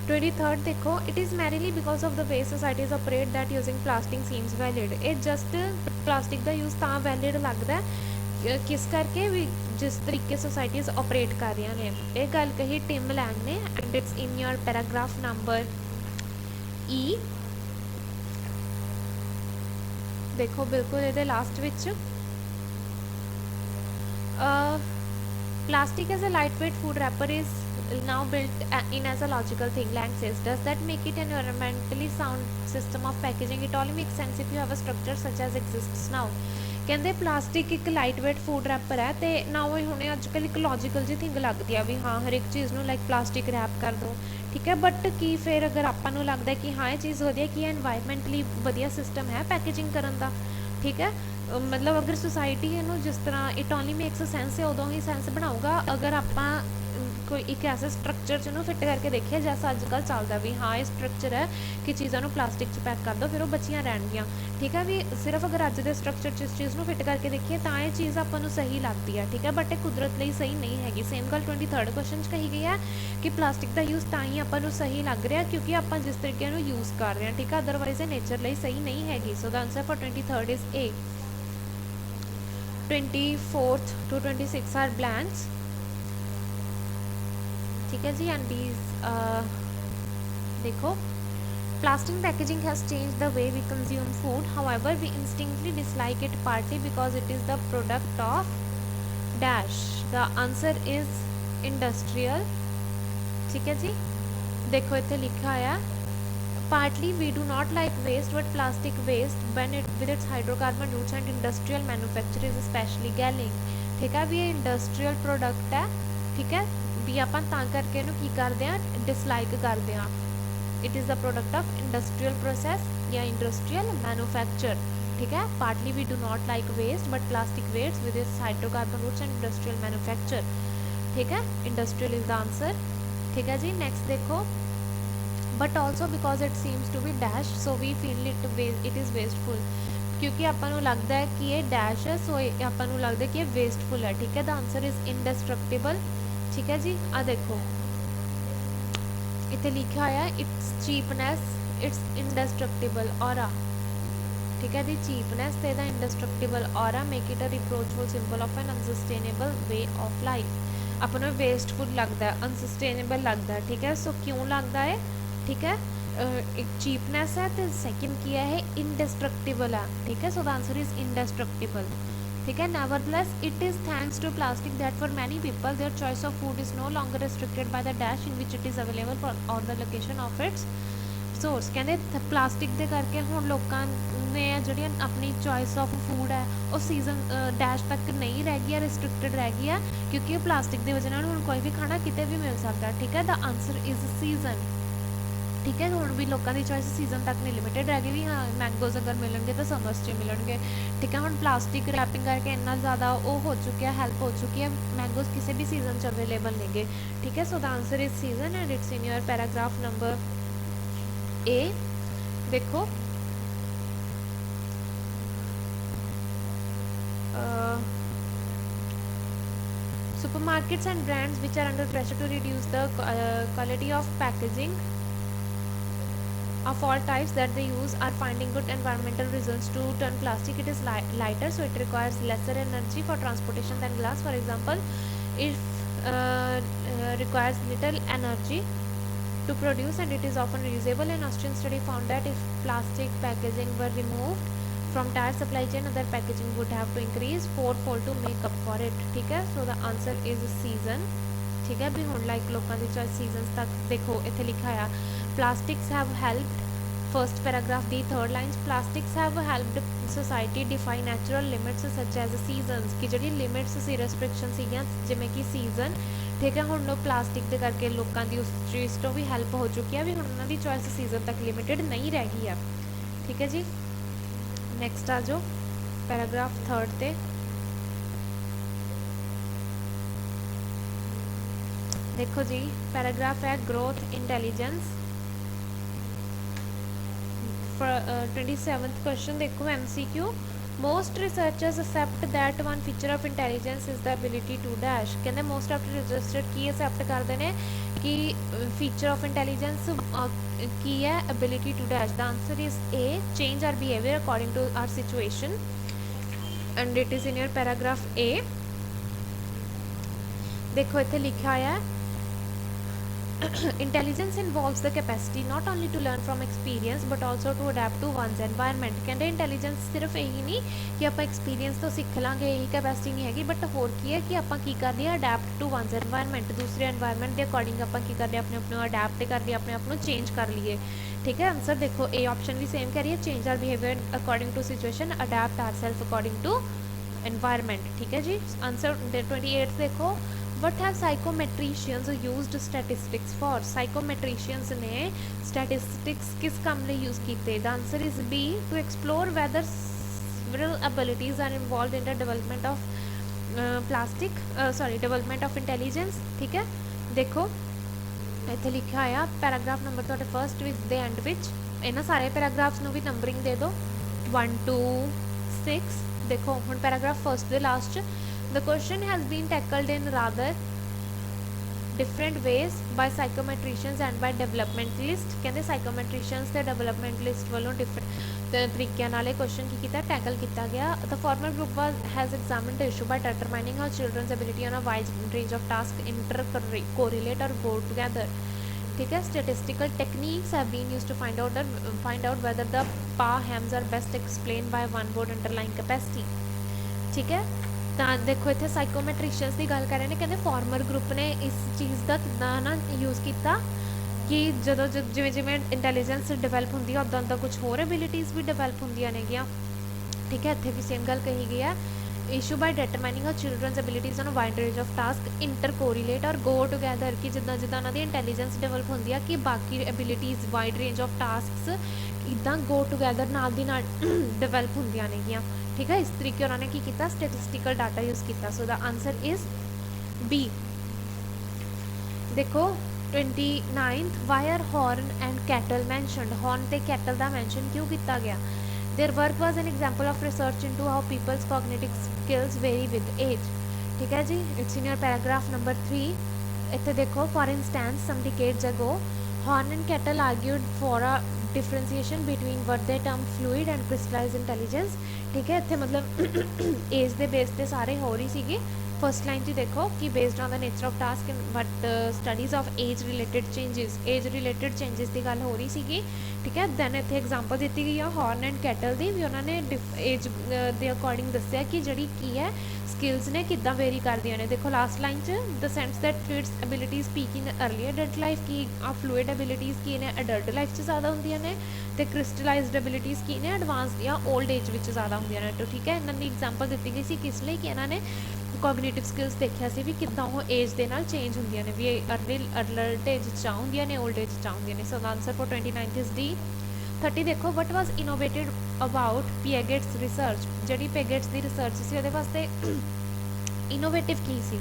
23rd देखो it is merely because of the way societies operate that using plastic seems valid ਇਹ just plastic ਦਾ use ਤਾਂ valid लगता है किस करके भी जिस तरीके सोसाइटीज़ ऑपरेट कर रही ने ये गल कही टिम लैंग ने and it's in your paragraph number ई देखो बिल्कुल ये last which plastic as a lightweight food wrapper is now built in as a logical thing. Lang says, does that make it an environmentally sound system of packaging? It only makes sense if you have a structure such as exists now. ਕਹਿੰਦੇ plastic ਇੱਕ light weight food wrapper ਹੈ ਤੇ ਨਾ ਉਹ ਹੁਣੇ ਅੱਜ ਕੱਲ੍ਹ ਇੱਕ ਲੌਜੀਕਲ ਜਿਹੀ ਥਿੰਗ ਲੱਗਦੀ ਆ ਵੀ ਹਾਂ ਹਰ ਇੱਕ ਚੀਜ਼ ਨੂੰ ਲਾਈਕ ਪਲਾਸਟਿਕ ਰੈਪ ਕਰ ਦਿਓ ਠੀਕ ਹੈ ਬਟ ਕੀ ਫਿਰ ਅਗਰ ਆਪਾਂ ਨੂੰ ਲੱਗਦਾ ਕਿ ਹਾਂ ਇਹ ਚੀਜ਼ ਵਧੀਆ ਕਿ ਐਨਵਾਇਰਨਮੈਂਟਲੀ ਵਧੀਆ ਸਿਸਟਮ ਹੈ ਪੈਕੇਜਿੰਗ ਕਰਨ ਦਾ ਠੀਕ ਹੈ ਮਤਲਬ ਅਗਰ ਸੁਸਾਇਟੀ ਇਹਨੂੰ ਜਿਸ ਤਰ੍ਹਾਂ ਇਟ ਓਨਲੀ ਮੇਕਸ ਸੈਂਸ ਹੈ ਉਦੋਂ ਹੀ ਸੈਂਸ ਬਣਾਊਗਾ ਅਗਰ ਆਪਾਂ ਕੋਈ ਇੱਕ ਐਸਾ ਸਟਰਕਚਰ 'ਚ ਉਹਨੂੰ ਫਿੱਟ ਕਰਕੇ ਦੇਖਿਆ ਜੈਸਾ ਅੱਜ ਕੱਲ੍ਹ ਚੱਲਦਾ ਵੀ ਹਾਂ ਇਹ ਸਟਰਕਚਰ ਹੈ ਕਿ ਚੀਜ਼ਾਂ ਨੂੰ ਪਲਾਸਟਿਕ 'ਚ ਪੈਕ ਕਰ ਦਿਓ ਫਿਰ ਉਹ ਬਚੀਆਂ ਰਹਿਣਗੀਆਂ ਠੀਕ ਹੈ ਵੀ ਸਿਰਫ ਅਗਰ ਅੱਜ ਦੇ ਸਟਰਕਚਰ 'ਚ ਇਸ ਚੀਜ਼ ਨੂੰ ਫਿੱਟ ਕਰਕੇ ਦੇਖੀਏ ਤਾਂ ਇਹ ਚੀਜ਼ ਆਪਾਂ ਨੂੰ ਸਹੀ ਲੱਗਦੀ ਹੈ ਠੀਕ ਹੈ ਬਟ ਇਹ ਕੁਦਰਤ ਲਈ ਸਹੀ ਨਹੀਂ ਹੈਗੀ ਸੇਮ ਗੱਲ 23rd ਕੁਐਸਚਨ 'ਚ ਕਹੀ ਗਈ ਹੈ ਕਿ ਪਲਾਸਟਿਕ ਦਾ ਯੂਜ਼ ਤਾਂ ਹੀ ਆਪਾਂ ਨੂੰ ਸਹੀ ਲੱਗ ਰਿਹਾ ਕਿਉਂਕਿ ਆਪਾਂ ਜਿਸ ਤਰੀਕੇ ਨੂੰ ਯੂਜ਼ ਕਰ ਰਹੇ ਹਾਂ ਠੀਕ ਹੈ ਅਦਰਵਾਈਜ਼ ਇਹ ਨੇਚਰ ਲਈ ਸਹੀ ਨਹੀਂ ਹੈਗੀ so the answer for 23rd is A 24th to 26 are blanks ठीक है जी एंड दीज देखो plastic packaging has changed the way we consume food however we instinctively dislike it partly because it is the product of dash the answer is industrial ठीक है जी देखो इतने लिखा है partly we do not like waste but plastic waste when it with its hydrocarbon roots and industrial manufacture is especially galling ठीक है भी ये industrial product है ठीक है ਵੀ ਆਪਾਂ ਤਾਂ ਕਰਕੇ ਇਹਨੂੰ ਕੀ ਕਰਦੇ ਹਾਂ ਡਿਸਲਾਈਕ ਕਰਦੇ ਹਾਂ it is the product of industrial process ਜਾਂ ਇੰਡਸਟਰੀਅਲ ਮੈਨੂਫੈਕਚਰ ਠੀਕ ਹੈ partly we do not like waste but plastic waste with its hydrocarbon roots and industrial manufacture ਠੀਕ ਹੈ ਇੰਡਸਟਰੀਅਲ ਇਜ਼ ਦਾ ਆਂਸਰ ਠੀਕ ਹੈ ਜੀ ਨੈਕਸਟ ਦੇਖੋ but also because it seems to be dash so we feel it is wasteful ਕਿਉਂਕਿ ਆਪਾਂ ਨੂੰ ਲੱਗਦਾ ਹੈ ਕਿ ਇਹ ਡੈਸ਼ ਹੈ ਸੋ ਆਪਾਂ ਨੂੰ ਲੱਗਦਾ ਕਿ ਇਹ ਵੇਸਟਫੁਲ ਹੈ ਠੀਕ ਹੈ ਦਾ ਆਂਸਰ ਇਜ਼ ਇੰਡਸਟਰਕਟੇਬਲ ठीक है जी आ देखो इतने लिखा है it's cheapness it's indestructible aura ठीक है जी चीपनेस ते the indestructible aura make it a reproachful symbol of an unsustainable way of life अपन वेस्टफुल लगता है अनसस्टेनेबल लगता है ठीक है सो क्यों लगता है ठीक है एक चीपनेस है तो सेकंड किया है इंडस्ट्रक्टिबल है ठीक है सो द आंसर इज इंडस्ट्रक्टिबल ठीक है nevertheless it is thanks to plastic that for many people their choice of food is no longer restricted by the dash in which it is available for or the location of its source ਕਹਿੰਦੇ plastic ਦੇ ਕਰਕੇ ਹੁਣ ਲੋਕਾਂ ਨੇ ਜਿਹੜੀਆਂ ਆਪਣੀ choice of food ਹੈ ਉਹ ਸੀਜ਼ਨ ਡੈਸ਼ ਤੱਕ ਨਹੀਂ ਰਹਿ ਗਈ ਰਿਸਟ੍ਰਿਕਟਡ ਰਹਿ ਗਈ ਹੈ ਕਿਉਂਕਿ ਪਲਾਸਟਿਕ ਦੀ ਵਜ੍ਹਾ ਨਾਲ ਹੁਣ ਕੋਈ ਵੀ ਖਾਣਾ ਕਿਤੇ ਵੀ ਮਿਲ ਸਕਦਾ ਠੀਕ ਹੈ ਦਾ ਆਨਸਰ ਇਜ਼ ਸੀਜ਼ਨ ठीक है ਹੁਣ ਵੀ ਲੋਕਾਂ ਦੀ ਚੋਇਸ ਸੀਜ਼ਨ ਤੱਕ ਨਹੀਂ ਲਿਮਿਟਡ ਰਹਿ ਗਈ ਵੀ ਹਾਂ ਮੈਂਗੋਜ਼ ਅਗਰ ਮਿਲਣਗੇ ਤਾਂ ਸਮਰਸ 'ਚ ਮਿਲਣਗੇ ਠੀਕ ਹੈ ਹੁਣ ਪਲਾਸਟਿਕ ਰੈਪਿੰਗ ਕਰਕੇ ਇੰਨਾ ਜ਼ਿਆਦਾ ਉਹ ਹੋ ਚੁੱਕਿਆ ਹੈਲਪ ਹੋ ਚੁੱਕੀ ਹੈ ਮੈਂਗੋਜ਼ ਕਿਸੇ ਵੀ ਸੀਜ਼ਨ 'ਚ ਅਵੇਲੇਬਲ ਨੇਗੇ ਠੀਕ ਹੈ so the answer is season and it's in your paragraph number A देखो supermarkets and brands which are under pressure to reduce the quality of packaging of all types that they use are finding good environmental reasons to turn plastic. It is lighter, so it requires lesser energy for transportation than glass. For example, it requires little energy to produce and it is often reusable. An Austrian study found that if plastic packaging were removed from entire supply chain, other packaging would have to increase fourfold to make up for it. ठीक है, so the answer is season. ठीक है, भी हुण like लोगों की choice seasons तक देखो इत्थे लिखा है plastics have helped first paragraph the third lines plastics have helped society define natural limits such as seasons कि जिहड़ी limits सी restrictions सीगियां जिवें कि season ठीक है हुण प्लास्टिक दे करके लोगों की उस चीज़ तो भी हेल्प हो चुकी है भी हुण उन्हां दी चॉइस सीजन तक लिमिटेड नहीं रह गई है ठीक है जी। नैक्सट आ जाओ पैराग्राफ थर्ड ते देखो जी पैराग्राफ है ग्रोथ इंटेलिजेंस 27th क्वेश्चन देखो MCQ most researchers accept that one feature of intelligence is the ability to dash कहते मोस्ट ऑफ रिसर्चर की एक्सेप्ट करते हैं कि फीचर ऑफ इंटेलिजेंस की है ability to dash the answer is A change are behaviour according to our situation and it is in your paragraph A देखो इत्थे लिखा है intelligence involves the capacity not only to learn from experience but also to adapt to one's environment कहते intelligence सिर्फ यही नहीं कि आप एक्सपीरियंस तो सीख लाँगे यही कैपेसिटी नहीं हैगी बट होर की है कि आप की करते हैं अडैप्ट टू वनस एनवायरमेंट दूसरे एनवायरमेंट के अकॉर्डिंग आप की करते अपने आप अडैप्ट करते अपने आप चेंज कर लिए ठीक है आंसर देखो ए ऑप्शन भी सेम करिए change are behaviour according to situation adapt or self according to environment ठीक है जी आंसर 28 देखो What have psychometricians used statistics for? Psychometricians ने statistics किस काम लिए use किए? The answer is B. To explore whether several abilities are involved in the development of development of intelligence. ठीक है? देखो इत्थे लिखा आया पैराग्राफ नंबर ਤੁਹਾਡੇ first which they and which ਇਹਨਾਂ ਸਾਰੇ ਪੈਰਾਗ੍ਰਾਫਸ ਨੂੰ ਵੀ ਨੰਬਰਿੰਗ ਦੇ ਦਿਓ 1 2 6 देखो ਹੁਣ पैराग्राफ फर्स्ट ਦੇ last The question has been tackled in rather different ways by psychometricians and by developmentalists कहते psychometricians ਤੇ developmentalist ਵੱਲੋਂ different ਤਰੀਕਿਆਂ ਨਾਲ ਇਹ question ਕੀ ਕੀਤਾ tackle ਕੀਤਾ ਗਿਆ The former group has examined the issue by determining how children's ability on a wide range of tasks intercorrelate or go together ठीक है statistical techniques have been used to find out whether the PAHMs are best explained by one word underlying capacity ठीक है ਤਾਂ ਦੇਖੋ ਇੱਥੇ ਸਾਈਕੋਮੈਟ੍ਰੀਸ਼ੀਅਨਸ ਦੀ ਗੱਲ ਕਰ ਰਹੇ ਨੇ ਕਹਿੰਦੇ ਫਾਰਮਰ ਗਰੁੱਪ ਨੇ ਇਸ ਚੀਜ਼ ਦਾ ਕਿੱਦਾਂ ਨਾ ਯੂਜ਼ ਕੀਤਾ ਕਿ ਜਦੋਂ ਜਿਵੇਂ ਜਿਵੇਂ ਇੰਟੈਲੀਜੈਂਸ ਡਿਵੈਲਪ ਹੁੰਦੀ ਆ ਉੱਦਾਂ ਉੱਦਾਂ ਕੁਝ ਹੋਰ ਐਬਿਲਿਟੀਜ਼ ਵੀ ਡਿਵੈਲਪ ਹੁੰਦੀਆਂ ਨੇਗੀਆਂ ਠੀਕ ਹੈ ਇੱਥੇ ਵੀ ਸੇਮ ਗੱਲ ਕਹੀ ਗਈ ਹੈ issue by determining how children's abilities on a wide range of tasks intercorrelate or go together ਕਿ ਜਿੱਦਾਂ ਜਿੱਦਾਂ ਉਹਨਾਂ ਦੀ ਇੰਟੈਲੀਜੈਂਸ ਡਿਵੈਲਪ ਹੁੰਦੀ ਆ ਕਿ ਬਾਕੀ ਐਬਿਲਿਟੀਜ਼ ਵਾਈਡ ਰੇਂਜ ਆਫ ਟਾਸਕਸ ਇੱਦਾਂ ਗੋ ਟੂਗੈਦਰ ਨਾਲ ਦੀ ਨਾਲ ਡਿਵੈਲਪ ਹੁੰਦੀਆਂ ਨੇਗੀਆਂ ठीक है इस तरीके उन्होंने की किया स्टैटिस्टिकल डाटा यूज़ किया so the answer is B देखो 29th why are Horn and Cattell mentioned Horn ते कैटल का मैंशन क्यों किया गया their work was an example of research into how people's cognitive skills vary with age ठीक है जी it's in your paragraph number 3 इत्थे देखो for instance some decades ago Horn and Cattell argued for a differentiation between what they term fluid and crystallized intelligence ठीक है इत्थे मतलब as they base ते सारे हो रही सीगी फर्स्ट लाइन च देखो कि based on the nature of task but studies of age related changes की गल हो रही सीगी ठीक है दैन इत्थे एग्जांपल दी गई है हॉर्न एंड कैटल की भी उन्होंने एज के अकॉर्डिंग दस्सिया कि जिहड़ी की है स्किल्स ने किद्दां वेरी करदियां ने देखो लास्ट लाइन च the sense that fluids abilities peak in early adult life की फ्लूइड एबिलिटीज़ की ने अडल्ट लाइफ च ज़्यादा होंदियां ने ते क्रिस्टलाइज्ड एबिलिटीज़ की ने एडवांस या ओल्ड एज विच ज़्यादा होंदियां ने तो ठीक है इन्हां दी एग्जांपल दी गई सी किस लिए कि इन्हां ने कॉग्निटिव स्किल्स देखिया सी भी किद्दां ओह एज दे नाल चेंज होंदियां ने भी अर्ली अडल्ट एज च होंदियां ने ओल्ड एज च होंदियां ने so the answer for 29th is D 30 देखो what was innovated about Piaget's research जी पिएगेट्स की रिसर्च से वो वास्ते इनोवेटिव की सी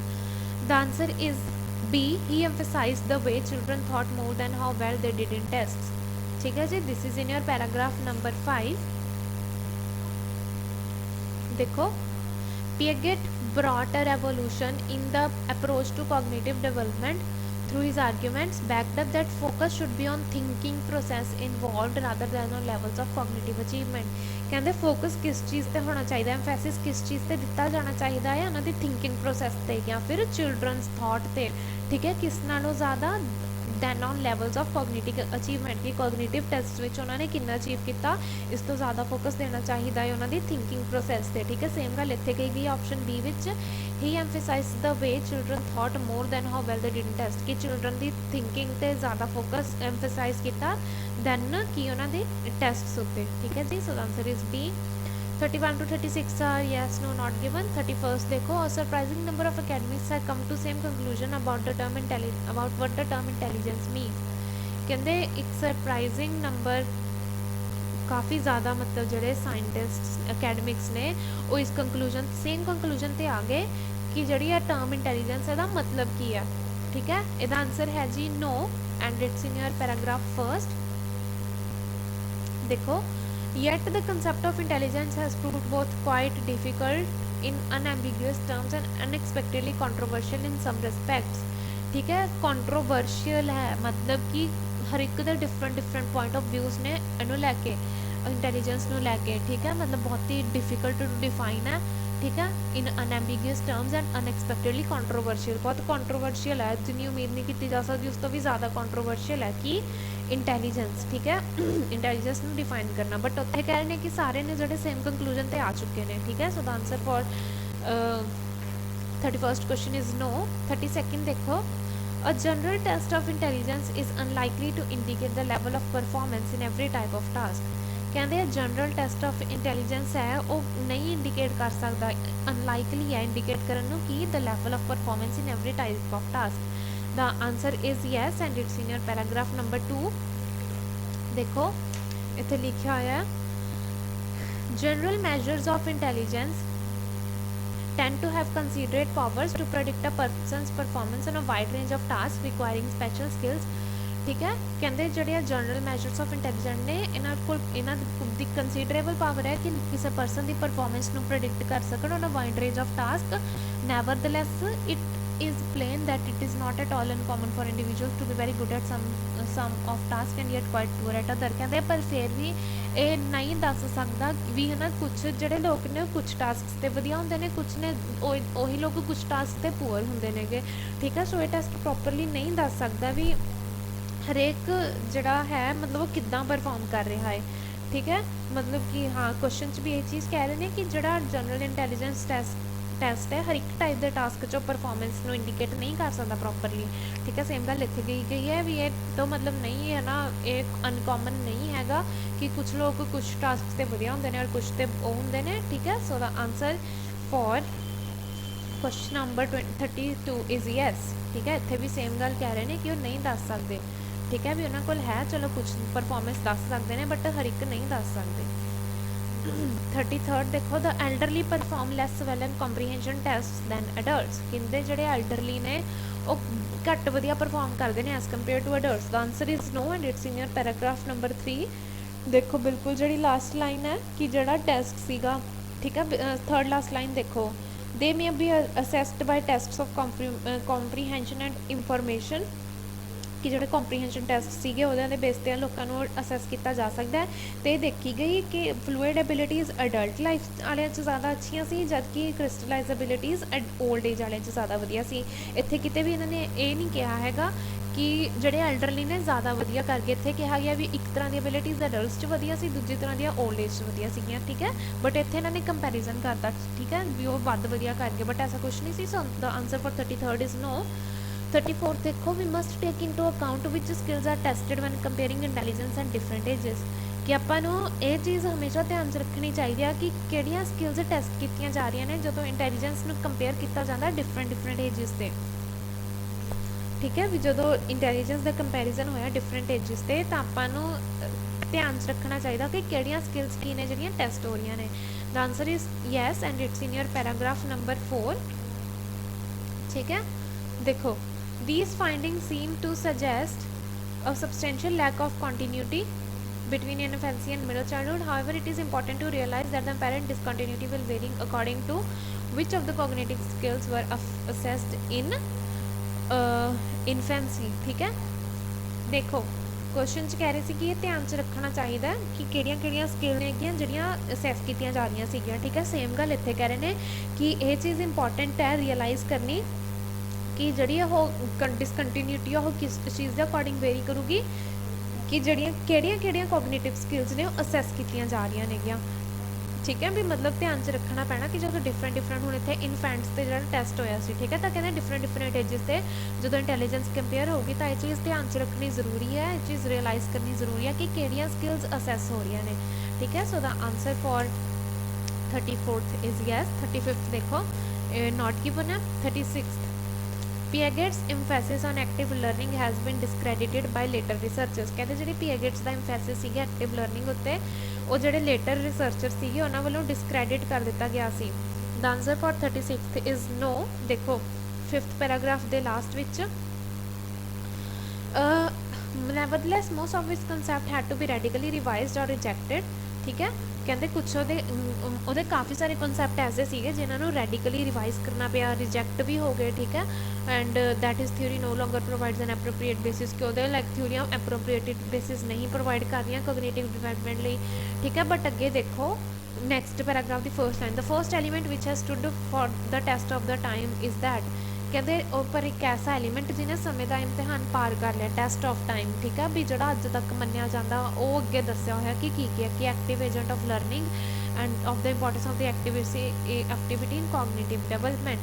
the answer is B he emphasise the way children thought more than how well they did in test ठीक है जी this is in your paragraph number 5 देखो Piaget brought a revolution in the approach to cognitive development through his arguments backed up that focus should be on thinking process involved rather than on levels of cognitive achievement कहते focus किस चीज़ ते होना चाहिए emphasis किस चीज़ ते दिता जाना चाहिए है उन्होंने थिंकिंग प्रोसैस ते या फिर चिल्ड्रनस थॉट ते ठीक है किस नालों ज़्यादा than on levels of cognitive achievement की कॉग्निटिव टेस्ट में उन्होंने कितना अचीव किया इस तो ज़्यादा फोकस देना चाहिए है उन्होंने थिंकिंग प्रोसैस से ठीक है सेम गल इत्थे कही गई option B which he emphasise the way children thought more than how well they did test कि चिल्ड्रन की थिंकिंग ते ज़्यादा फोकस एम्फेसाइज किया दैन कि उन्होंने टेस्ट उत्ते ठीक है जी so the answer is B 31 to 36 are yes no not given 31st देखो a surprising number of academics have come to same conclusion about what the term intelligence means कहते एक सरप्राइजिंग नंबर काफ़ी ज़्यादा मतलब जोड़े साइंटिस्ट अकैडमिक्स ने वो इस कंक्लूजन सेम कंक्लूजन ते आ गए कि जी टर्म इंटैलीजेंस का मतलब की है ठीक है, इसका आंसर है जी no and it's in your paragraph first. देखो, yet the concept of intelligence has proved both quite difficult in unambiguous terms and unexpectedly controversial in some respects. ठीक है, कंट्रोवर्शियल है मतलब कि हर एक दे डिफरेंट पॉइंट ऑफ व्यूज़ ने इनू लैके इंटैलीजेंस नू लैके, ठीक है, मतलब बहुत ही डिफिकल्ट टू डिफाइन है। ठीक है, in unambiguous terms and unexpectedly controversial, बहुत कंट्रोवर्शियल है, जितनी उम्मीद नहीं की जा सकती उस तो भी ज़्यादा कंट्रोवर्शियल है कि इंटैलीजेंस। ठीक है, इंटैलीजेंस ਨੂੰ डिफाइन करना, बट उत्थे कह रहे हैं कि सारे ने जोड़े सेम कंक्लूजन ते आ चुके हैं। ठीक है, so the answer for 31st question is no. 32nd देखो, a general test of intelligence is unlikely to indicate the level of performance in every type of task। कहते हैं जनरल टेस्ट ऑफ इंटैलीजेंस है वो नहीं indicate कर सकता, unlikely है indicate करने कि the level of performance in every type of task. The answer is yes and it's in your paragraph number 2। देखो इतने लिखा हुआ है, general measures of intelligence tend to have considerate powers to predict a person's performance on a wide range of tasks requiring special skills। ठीक है, कहते ਜਿਹੜੇ general measures of intelligent ने इन्हों की कंसीडरेबल पावर है कि किसी परसन की परफॉर्मेंस ਨੂੰ प्रेडिक्ट कर सकਣ on a wide range of task। nevertheless it is plain that it is not at all uncommon for individuals to be very good at some of task and yet quite poor at other। कहते पर फिर भी ਇਹ नहीं दस सकता भी है ना, कुछ ਜਿਹੜੇ ਲੋਕ ਨੇ कुछ टास्क ਤੇ ਵਧੀਆ ਹੁੰਦੇ ਨੇ, कुछ ने ਉਹੀ ਲੋਕ कुछ टास्क ਤੇ ਪੂਅਰ ਹੁੰਦੇ ਨੇਗੇ। ठीक है, सो ਇਹ ਟੈਸਟ ਪ੍ਰੋਪਰਲੀ नहीं दस सकता भी हरेक जड़ा है मतलब वो किद्दां परफॉर्म कर रहा है। ठीक है, मतलब कि हाँ क्वेश्चन च भी ये चीज़ कह रहे हैं कि जड़ा जनरल इंटैलीजेंस टेस्ट है हर एक टाइप के टास्क चो परफॉर्मेंस को इंडिकेट नहीं कर सकता प्रॉपरली। ठीक है, सेम गल इतने गई है भी ये तो मतलब नहीं है ना, एक अनकॉमन नहीं हैगा कि कुछ लोग कुछ टास्क से वधिया होंगे और कुछ तो वो होंगे ने। ठीक है, so the answer for question number 32 is yes. ठीक है, इतने भी सेम गल कह रहे हैं कि वो नहीं दस सकते। ठीक है, भी उन्होंने कोल है चलो कुछ परफॉर्मेंस दस सकते हैं बट हर एक नहीं दस सकते। 33rd देखो, the elderly perform less well in comprehension test than adults. कहते जोड़े एल्डरली ने वो घट वधिया परफॉर्म करते हैं as compare to adults. The answer is no and it's in your paragraph number 3। देखो बिल्कुल जी लास्ट लाइन है कि जोड़ा टेस्ट सीगा, ठीक है, थर्ड लास्ट लाइन देखो, they may be assessed by test of comprehension and information. कि जोड़े कॉम्प्रीहेंशन टेस्ट सीगे उहदे बेस ते लोकां नूं असैस किया जा सकता है। तो देखी गई कि फ्लूइड एबिलिटीज़ अडल्ट लाइफ वाले ज़्यादा अच्छियां सी, जबकि क्रिस्टलाइज एबिलिटीज़ ओल्ड एज वाले ज़्यादा वधिया सी। इत्थे किते भी इन्होंने ये नहीं कहा हैगा कि जोड़े एल्डरली ने ज़्यादा वधिया करके, इत्थे कहा गया भी एक तरह की एबिलिटीज़ अडल्ट च वधिया सी, दूजी तरह दी ओल्ड एज च वधिया सीगियां। ठीक है, बट इत्थे इन्होंने कंपैरिजन करता। ठीक है, भी वो वध वधिया करके, बट ऐसा कुछ नहीं सी। So the answer for 33rd is no. 34th देखो, we must take into account which skills are tested when comparing intelligence and different ages. कि आपां नूं ये चीज़ हमेशा ध्यान च रखनी चाहिए कि किहड़ियां स्किल्स टेस्ट कीतियां जा रही ने जो इंटैलीजेंस नूं कंपेयर किया जाता डिफरेंट एजिस से। ठीक है, भी जो इंटैलीजेंस का कंपैरिजन होया डिफरेंट एजिस से, तो आपां नूं ध्यान च रखना चाहिए कि किहड़ियां स्किल्स की ने जिहड़ियां टेस्ट हो रही ने। The answer is yes and it's in your paragraph number 4। ठीक है, देखो, these findings seem to suggest a substantial lack of continuity between infancy and middle childhood। However, it is important to realize that the apparent discontinuity will vary according to which of the cognitive skills were assessed in infancy। ठीक है, देखो question च कह रहे थे कि ये ध्यान च रखना चाहिए कि किहड़ियां स्किल ने जिहड़ियां असैस कीतियां जा रही सीगियां। ठीक है, सेम गल इत्थे कह रहे हैं कि यह चीज़ इंपॉर्टेंट है रियलाइज़ करनी कि जी डिसकंटीन्यूटी वो किस चीज़ के अकॉर्डिंग वेरी करूगी कि जड़ियाँ कॉग्निटिव स्किल्स ने असैस कीतियां जा रही नेगियां। ठीक है, भी मतलब ध्यान च रखना पैना कि जो डिफरेंट हूँ इतने इनफेंट्स से जो टेस्ट होया सी। ठीक है, तो कहते डिफरेंट एजिस से जो इंटैलीजेंस कंपेयर होगी तो यह चीज़ ध्यान च रखनी जरूरी है, यह चीज़ रियलाइज़ करनी जरूरी है कि किहड़ियां स्किल्स असैस हो रही ने। ठीक है, so the answer for 34th is yes. 35th देखो, नॉट गिवन है। 36th, Piaget's emphasis on active learning has been discredited by later researchers। कहते जो Piaget's का emphasis सी एक्टिव लर्निंग उत्ते वो जो लेटर रिसर्चर सी उन्होंने वालों डिस्क्रैडिट कर दिता गया सी। The answer for 36th is no. देखो 5th पैराग्राफ के last which nevertheless most of his concept had to be radically revised or rejected, ठीक है। कहते कुछ ਉਹਦੇ ਕਾफ़ी सारे concept ऐसे ਸੀਗੇ जिन्हां ਨੂੰ radically revise करना पिया, reject भी हो गए, ठीक है। and that is theory no longer provides an appropriate basis कि ਉਹਦੇ like theory appropriate basis नहीं provide कर रही cognitive development ਲਈ, ठीक है। but ਅੱਗੇ देखो next paragraph the first line, the first element which has stood for the test of the time is that कहते पर एक ऐसा एलीमेंट जिन्हें समय का इम्तिहान पार कर लिया, टेस्ट ऑफ टाइम, ठीक है। भी जोड़ा अज तक मन्निया जाता वो अगे दसिया होया कि active agent of learning end of the importance of the activity in cognitive development,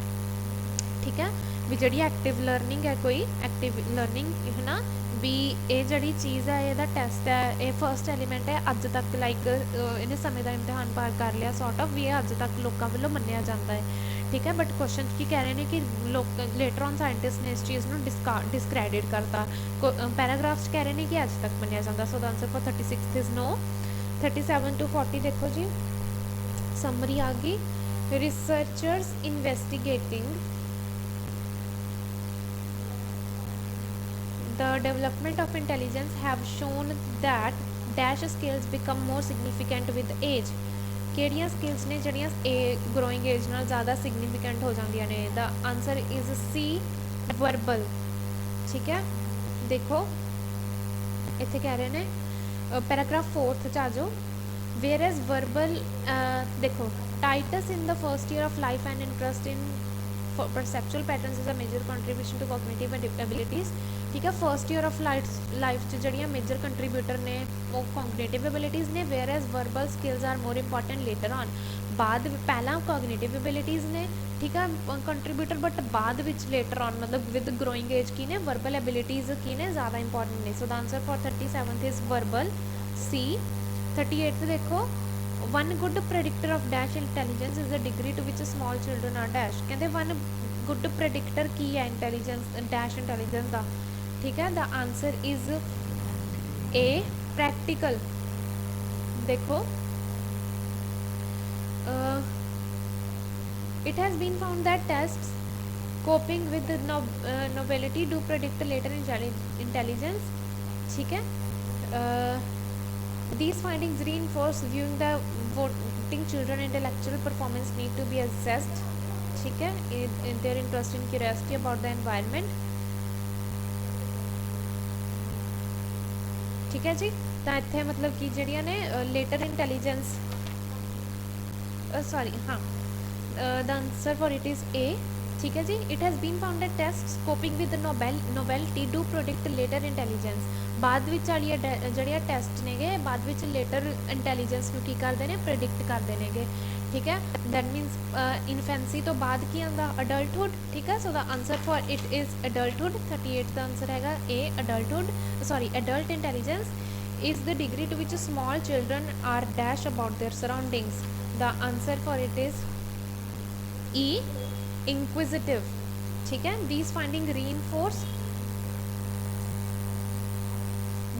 ठीक है। भी जी एक्टिव लर्निंग है, कोई एक्टिव लर्निंग है ना, भी ये जी चीज़ है, यदा टेस्ट है, ये फर्स्ट एलीमेंट है अज तक लाइक इन्हें समय का इम्तिहान पार कर लिया सॉर्ट ऑफ, भी अज तक लोगों वालों मन्निया जाता है, ठीक है। बट क्वेश्चन की कह रहे हैं कि लोग लेटर ऑन साइंटिस्ट ने इस चीज़ को डिसक्रैडिट करता, पैराग्राफ्स कह रहे हैं कि अज तक मन्निया जाता। So the answer for 36 is no. 37 to 40 देखो जी, समरी आ गई। Researchers investigating the development of intelligence have shown that dash skills become more significant with age। ਕਿਹੜੀਆਂ skills ਨੇ ਜਿਹੜੀਆਂ growing age ਨਾਲ ज़्यादा significant ਹੋ ਜਾਂਦੀਆਂ ਨੇ? the answer is C, verbal, ठीक है। देखो ਇੱਥੇ ਕਹਿ ਰਹੇ ਨੇ paragraph 4th ਚ ਆ ਜਾਓ। whereas verbal देखो Titus in the first year of life and interest in perceptual patterns is a major contribution to cognitive abilities, ठीक है। फर्स्ट ईयर ऑफ लाइफ च जड़ियाँ मेजर कंट्रीब्यूटर ने वो कॉग्निटिव एबिलिटीज़ ने, where as verbal skills are more important later on. बाद पहला cognitive abilities ने, ठीक है, कंट्रीब्यूटर, बट बाद विच लेटर ऑन मतलब विद ग्रोइंग एज की ने वर्बल एबिलिटीज़ की ने ज़्यादा इंपॉर्टेंट ने। So the answer for 37th is verbal, C। 38th देखो, one good predictor of dash intelligence is the degree to which small children are dash. कहते one good predictor की है इंटैलीजेंस डैश इंटैलीजेंस का, ठीक है। The answer is A, practical. देखो it has been found that tests coping with novelty do predict later intelligence, ठीक है। These findings reinforce viewing the voting children intellectual performance need to be assessed, ठीक है, in their interest and curiosity about the environment, ठीक है जी। तो इत्थे मतलब कि जड़ियाँ ने लेटर इंटैलीजेंस सॉरी हाँ the answer for it is A, ठीक है जी। It has been found that tests coping with novelty do predict later intelligence. बाद विच वाली जड़ियाँ टेस्ट ने बाद विच लेटर इंटैलीजेंस नूं की करते हैं, प्रोडिक्ट करते हैं, ठीक है। दैट मीनस इनफेंसी तो बाद की आंदा अडल्टहुड, ठीक है। So the answer for it is adulthood. 38 का आंसर हैगा A, adulthood sorry adult intelligence is the degree to which small children are dash about their surroundings. The answer for it is E, inquisitive, ठीक है। These finding reinforce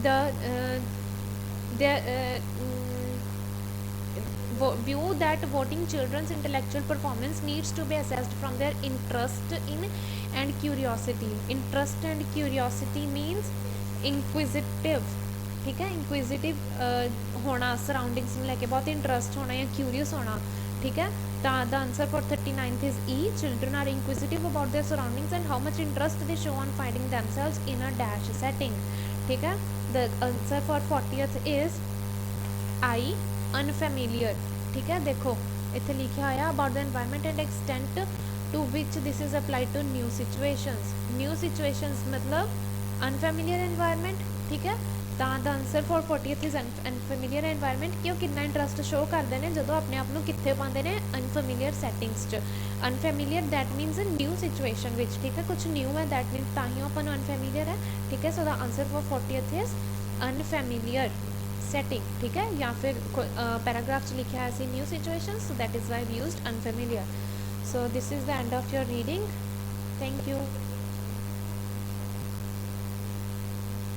the view that voting children's intellectual performance needs to be assessed from their interest in and curiosity। interest and curiosity means inquisitive, ठीक है। inquisitive होना, surroundings में लेके बहुत interest होना या क्यूरियस होना, ठीक है। The answer for 39th is E, children are inquisitive about their surroundings and how much interest they show on finding themselves in a dash setting, ठीक है। The answer for 40th is I, unfamiliar, ठीक है। देखो इत्थे लिखा होया about the environment and extent to which this is applied to new situations। new situations मतलब unfamiliar environment, ठीक है। तो the answer for 40th is unfamiliar environment कि कितना इंटरस्ट शो करते हैं जो अपने आप को कितने पाते हैं अनफेमिलियर सैटिंग्स च। Unfamiliar that मीनस new situation which, ठीक है, कुछ न्यू है दैट मीनस ताही अपन अनफेमिलियर है, ठीक है। So the answer for 40th is unfamiliar setting, ठीक है। या फिर पैराग्राफ च लिखा है ऐसी new situation, so that is why we used unfamiliar. So this is the end of your reading. Thank you.